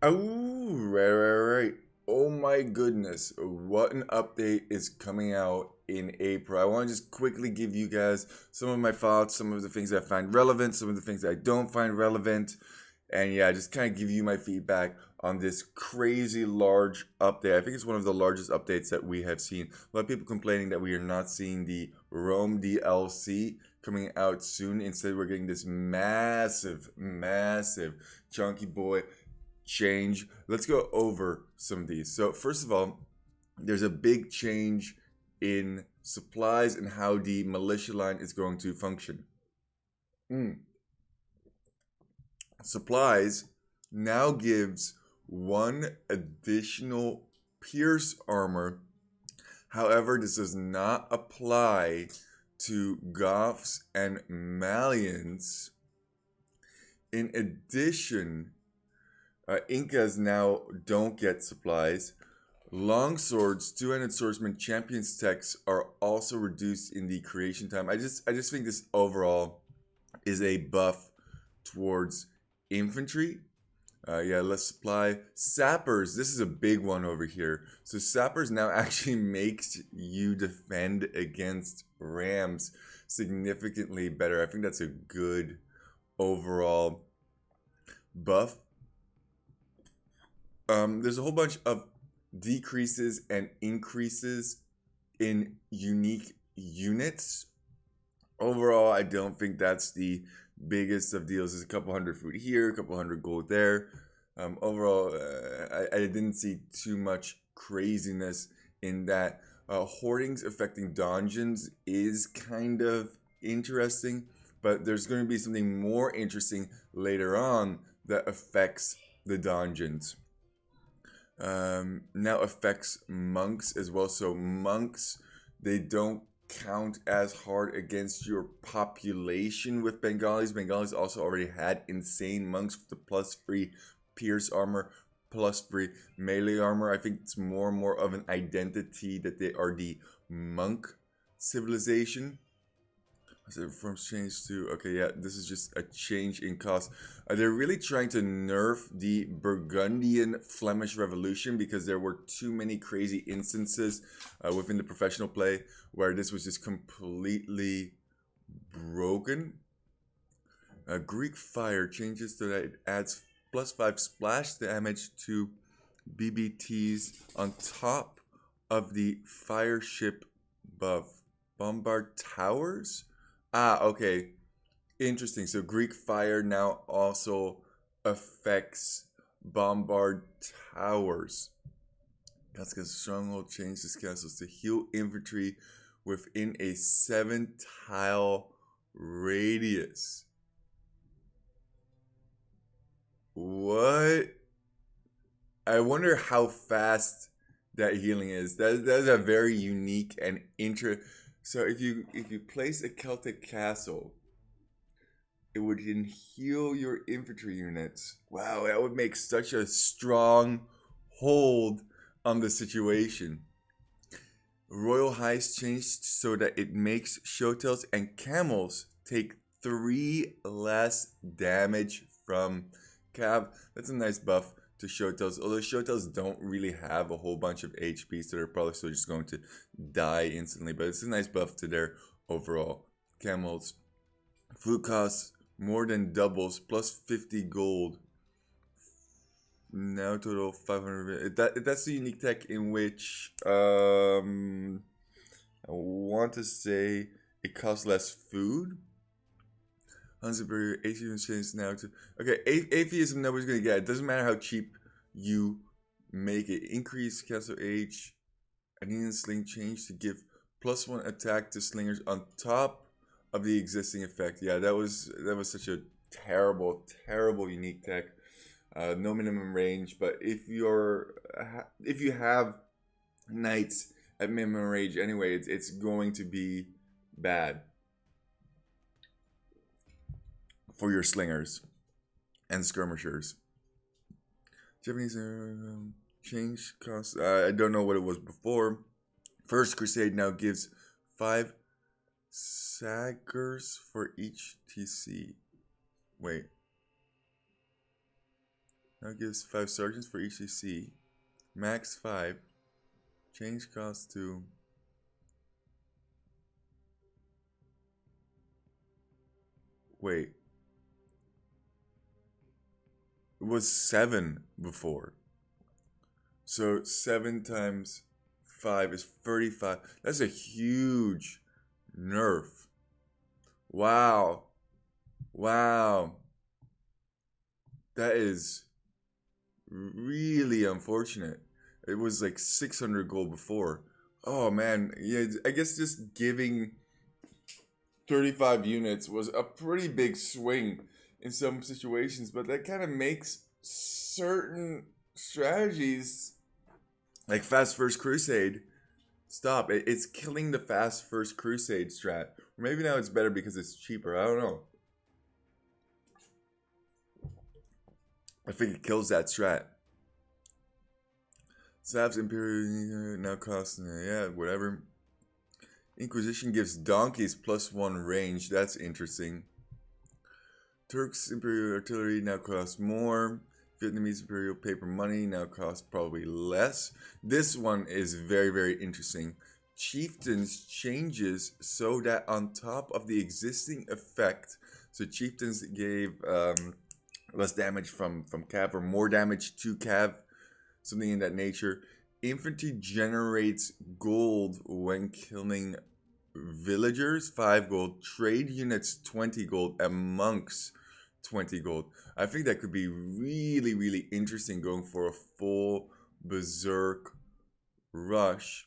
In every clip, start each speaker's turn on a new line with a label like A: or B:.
A: Oh, right. Oh my goodness. What an update is coming out in April. I want to just quickly give you guys some of my thoughts, some of the things I find relevant, some of the things I don't find relevant. And yeah, just kind of give you my feedback on this crazy large update. I think it's one of the largest updates that we have seen. A lot of people complaining that we are not seeing the Rome DLC coming out soon. Instead, we're getting this massive chunky boy change. Let's go over some of these. So, first of all, there's a big change in supplies and how the militia line is going to function. Mm. Supplies now gives one additional pierce armor. However, this does not apply to Goths and Malians. In addition, Incas now don't get supplies. Longswords, two-handed swordsman, champions techs are also reduced in the creation time. I just think this overall is a buff towards infantry. Yeah, less supply. Sappers, this is a big one over here. So sappers now actually makes you defend against rams significantly better. I think that's a good overall buff. There's a whole bunch of decreases and increases in unique units. Overall, I don't think that's the biggest of deals. There's a couple hundred food here, a couple hundred gold there. Overall, I didn't see too much craziness in that. Hoardings affecting dungeons is kind of interesting, but there's going to be something more interesting later on that affects the dungeons. Now affects monks as well. So monks, they don't count as hard against your population with Bengalis. Bengalis also already had insane monks with the +3 pierce armor, +3 melee armor. I think it's more and more of an identity that they are the monk civilization. So from change to, okay, yeah, this is just a change in cost. They're really trying to nerf the Burgundian Flemish Revolution because there were too many crazy instances within the professional play where this was just completely broken. Greek Fire changes so that it adds +5 splash damage to BBTs on top of the fire ship buff. Bombard towers? Ah, okay. Interesting. So Greek fire now also affects bombard towers. That's because Stronghold changes castles to heal infantry within a 7 tile radius. What? I wonder how fast that healing is. That is a very unique and So if you place a Celtic castle, it would then heal your infantry units. Wow, that would make such a strong hold on the situation. Royal Heist changed so that it makes showtails and camels take 3 less damage from cav. That's a nice buff to showtails. Although showtails don't really have a whole bunch of HP, so they're probably still just going to die instantly. But it's a nice buff to their overall camels. Food costs more than doubles, +50 gold. Now total 500. That's the unique tech in which I want to say it costs less food. Atheism changes now to okay. Atheism nobody's gonna get. It doesn't matter how cheap you make it. Increase castle age. I need a sling change to give +1 attack to slingers on top of the existing effect. Yeah, that was such a terrible unique tech. No minimum range, but if you have knights at minimum range anyway, it's going to be bad for your slingers and skirmishers. Japanese change cost. I don't know what it was before. First Crusade now gives 5 saggers for each TC. Wait. Now gives 5 sergeants for each CC. Max 5. Change cost to... Wait. It was 7 before. So 7 times 5 is 35. That's a huge nerf. Wow. Wow. That is really unfortunate. It was like 600 gold before. Oh man, yeah, I guess just giving 35 units was a pretty big swing in some situations, but that kind of makes certain strategies like Fast First Crusade stop. It's killing the Fast First Crusade strat. Or maybe now it's better because it's cheaper. I don't know. I think it kills that strat. Saps Imperial now costs, yeah, whatever. Inquisition gives donkeys +1 range. That's interesting. Turks Imperial Artillery now costs more. Vietnamese Imperial Paper Money now costs probably less. This one is very, very interesting. Chieftains changes so that on top of the existing effect, so Chieftains gave less damage from cav or more damage to cav, something in that nature. Infantry generates gold when killing villagers, 5 gold. Trade units, 20 gold. And monks, 20 gold. I think that could be really, really interesting going for a full berserk rush.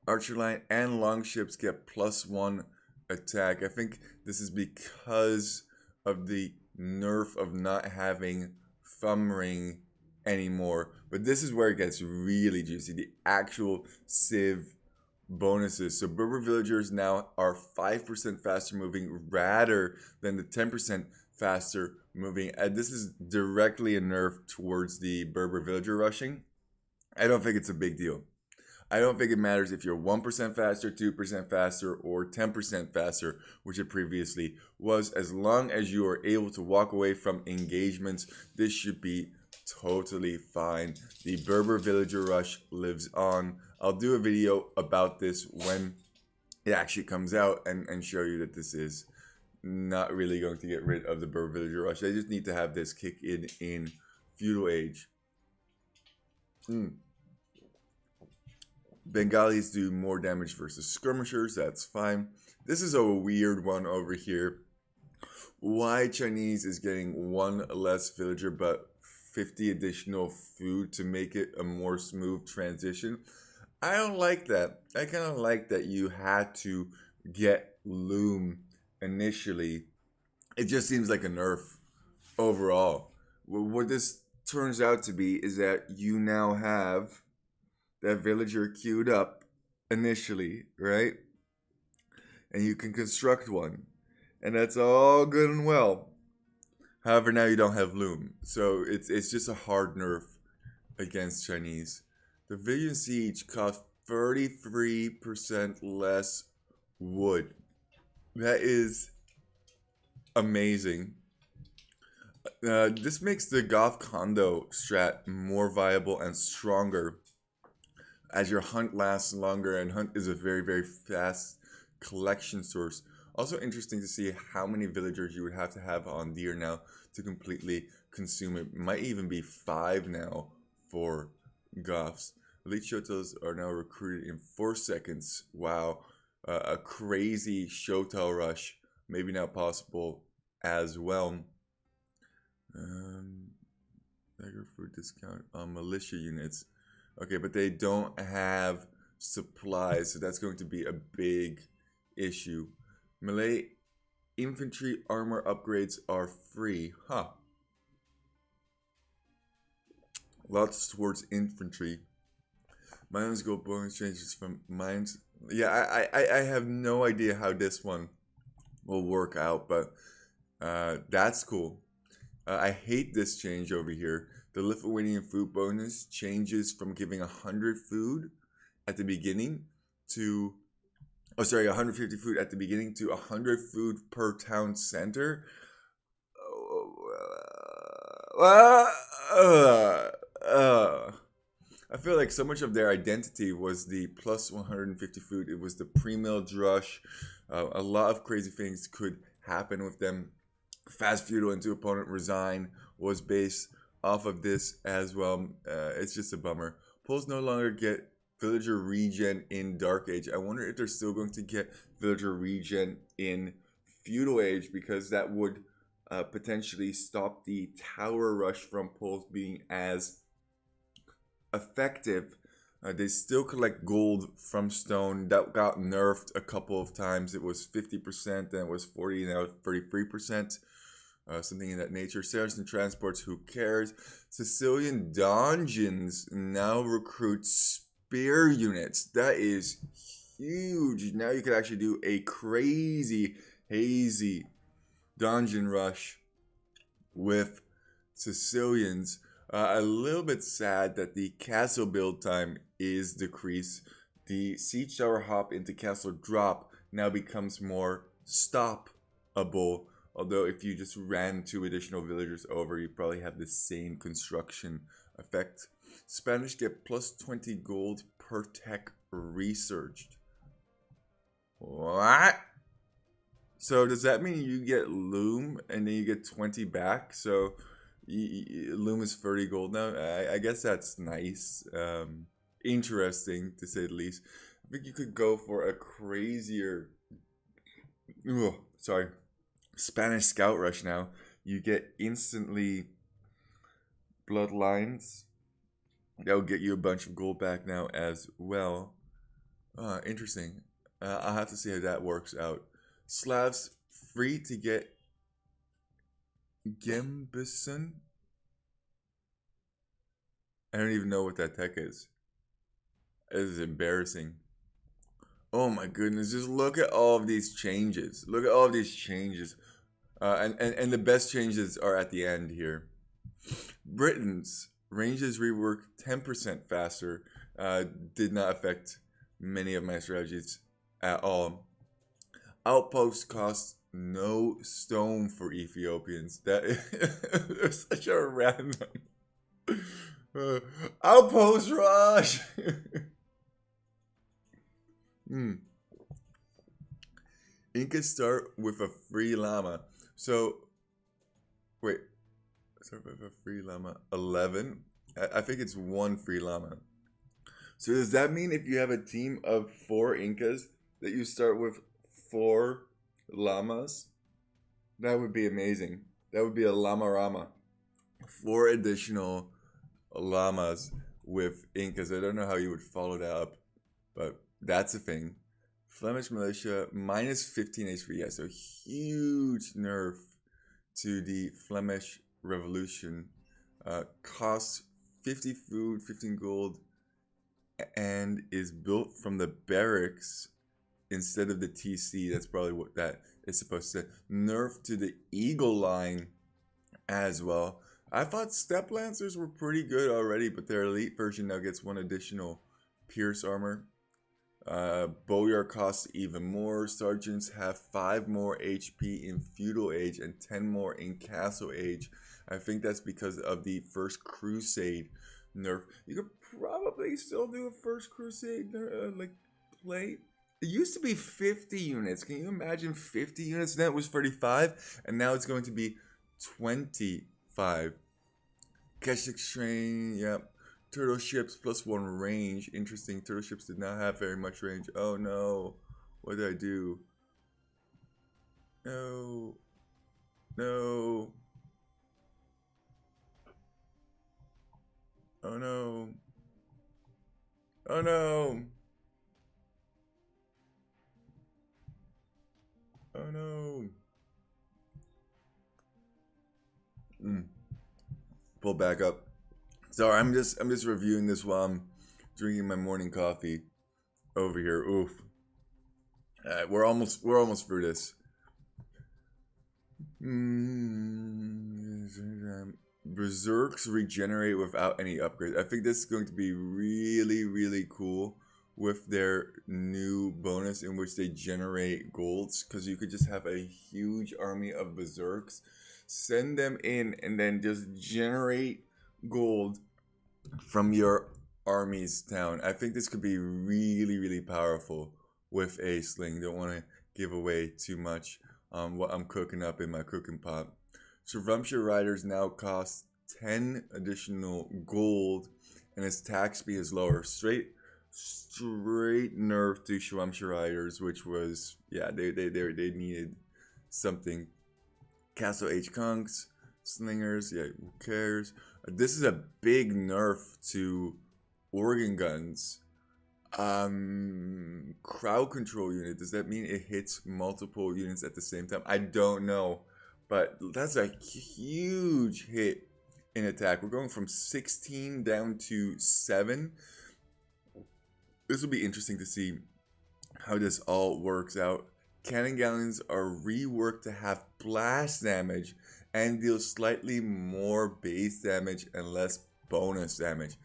A: Archer line and longships get +1 attack. I think this is because of the nerf of not having thumb ring anymore. But this is where it gets really juicy. The actual Civ bonuses. So Berber villagers now are 5% faster moving rather than the 10% faster moving. And this is directly a nerf towards the Berber villager rushing. I don't think it's a big deal. I don't think it matters if you're 1% faster, 2% faster, or 10% faster, which it previously was. As long as you are able to walk away from engagements, this should be totally fine. The Berber villager rush lives on. I'll do a video about this when it actually comes out and show you that this is not really going to get rid of the Berber villager rush. They just need to have this kick in feudal age. Bengalis do more damage versus skirmishers. That's fine. This is a weird one over here. Why Chinese is getting 1 less villager but 50 additional food to make it a more smooth transition. I don't like that. I kind of like that you had to get loom initially. It just seems like a nerf overall. What this turns out to be is that you now have that villager queued up initially, right? And you can construct one. And that's all good and well. However, now you don't have loom. So it's just a hard nerf against Chinese. The Vision Siege costs 33% less wood. That is amazing. This makes the Goth Condo strat more viable and stronger as your hunt lasts longer, and hunt is a very, very fast collection source. Also interesting to see how many villagers you would have to have on deer now to completely consume it. Might even be 5 now for Goths. Elite Shotos are now recruited in 4 seconds. Wow. A crazy Shotel rush. Maybe now possible as well. Beggar food discount on militia units. Okay, but they don't have supplies, so that's going to be a big issue. Malay infantry armor upgrades are free. Huh. Lots towards infantry. Mines go bonus changes from mines. Yeah, I have no idea how this one will work out, but that's cool. I hate this change over here. The Lithuanian food bonus changes from giving 100 food at the beginning to, 150 food at the beginning to 100 food per town center. uh, uh. I feel like so much of their identity was the plus 150 food. It was the pre-mill drush. A lot of crazy things could happen with them. Fast feudal into opponent resign was based off of this as well. It's just a bummer. Poles no longer get villager regen in Dark Age. I wonder if they're still going to get villager regen in Feudal Age, because that would potentially stop the tower rush from Poles being as effective. They still collect gold from stone. That got nerfed a couple of times. It was 50%, then it was 40, now 33%. Something in that nature. Saracen transports, who cares? Sicilian dungeons now recruit spear units. That is huge. Now you could actually do a crazy, hazy dungeon rush with Sicilians. A little bit sad that the castle build time is decreased. The siege tower hop into castle drop now becomes more stoppable. Although if you just ran 2 additional villagers over, you probably have the same construction effect. Spanish get plus 20 gold per tech researched. What? So does that mean you get loom and then you get 20 back? So loom is 30 gold now. I guess that's nice. Interesting to say the least. I think you could go for a crazier Spanish scout rush now. You get instantly bloodlines. That will get you a bunch of gold back now as well. Interesting. I'll have to see how that works out. Slavs free to get Gembison. I don't even know what that tech is. It is embarrassing. Oh my goodness, just look at all of these changes. Look at all of these changes. And the best changes are at the end here. Britain's ranges rework 10% faster. Did not affect many of my strategies at all. Outpost costs no stone for Ethiopians. That is such a random outpost rush. Incas start with a free llama. So, wait. Start with a free llama. 11? I think it's 1 free llama. So does that mean if you have a team of 4 Incas that you start with 4 llamas? That would be amazing. That would be a llama rama. 4 additional llamas with Incas. I don't know how you would follow that up, but that's a thing. Flemish militia minus 15 HP. Yeah, so huge nerf to the Flemish Revolution. Costs 50 food, 15 gold, and is built from the barracks instead of the TC. That's probably what that is supposed to say. Nerf to the Eagle line as well. I thought Step Lancers were pretty good already, but their elite version now gets 1 additional Pierce armor. Boyar costs even more. Sergeants have 5 more HP in Feudal Age and 10 more in Castle Age. I think that's because of the First Crusade nerf. You could probably still do a First Crusade play. It used to be 50 units. Can you imagine 50 units? Then it was 35, and now it's going to be 25. Keswick Strain, yep. Turtle ships plus 1 range. Interesting. Turtle ships did not have very much range. Oh no. What did I do? No. No. Oh no. Oh no. Oh no. Pull back up. Sorry, I'm just reviewing this while I'm drinking my morning coffee over here. Oof. We're almost through this. Berserks regenerate without any upgrades. I think this is going to be really, really cool with their new bonus in which they generate golds, because you could just have a huge army of berserks, send them in, and then just generate gold from your armies down. I think this could be really, really powerful with a sling. Don't want to give away too much what I'm cooking up in my cooking pot. Shravamsha Riders now cost 10 additional gold, and its attack speed is lower. Straight nerf to Shravamsha Riders, which was, yeah, they needed something. Castle H Conks, Slingers, yeah, who cares? This is a big nerf to organ guns. Crowd control unit. Does that mean it hits multiple units at the same time? I don't know, but that's a huge hit in attack. We're going from 16 down to 7. This will be interesting to see how this all works out. Cannon galleons are reworked to have blast damage and deal slightly more base damage and less bonus damage.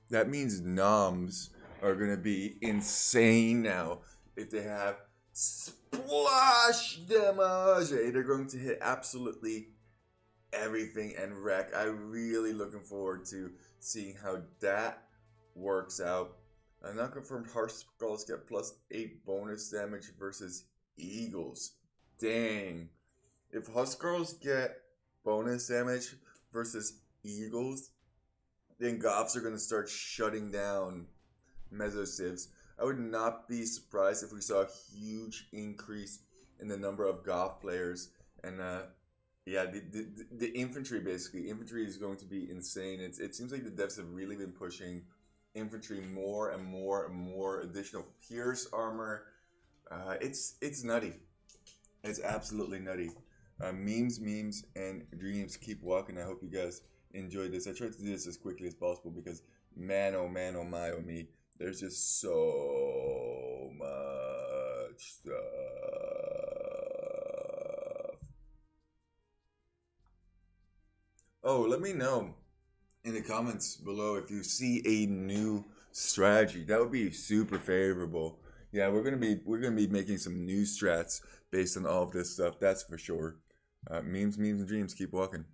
A: That means noms are going to be insane now. If they have splash damage, they're going to hit absolutely everything and wreck. I'm really looking forward to seeing how that works out. Not confirmed Harsh Skulls get +8 bonus damage versus Eagles. Dang. If Huskarls get bonus damage versus Eagles, then Goths are going to start shutting down Mesosivs. I would not be surprised if we saw a huge increase in the number of Goth players. And yeah, the infantry basically. Infantry is going to be insane. It seems like the devs have really been pushing infantry more and more and more. Additional Pierce armor. It's nutty. It's absolutely nutty. Memes, and dreams keep walking. I hope you guys enjoyed this. I tried to do this as quickly as possible because man, oh my, oh me. There's just so much stuff. Oh, let me know in the comments below if you see a new strategy. That would be super favorable. Yeah, we're gonna be making some new strats based on all of this stuff. That's for sure. Memes, and dreams keep walking.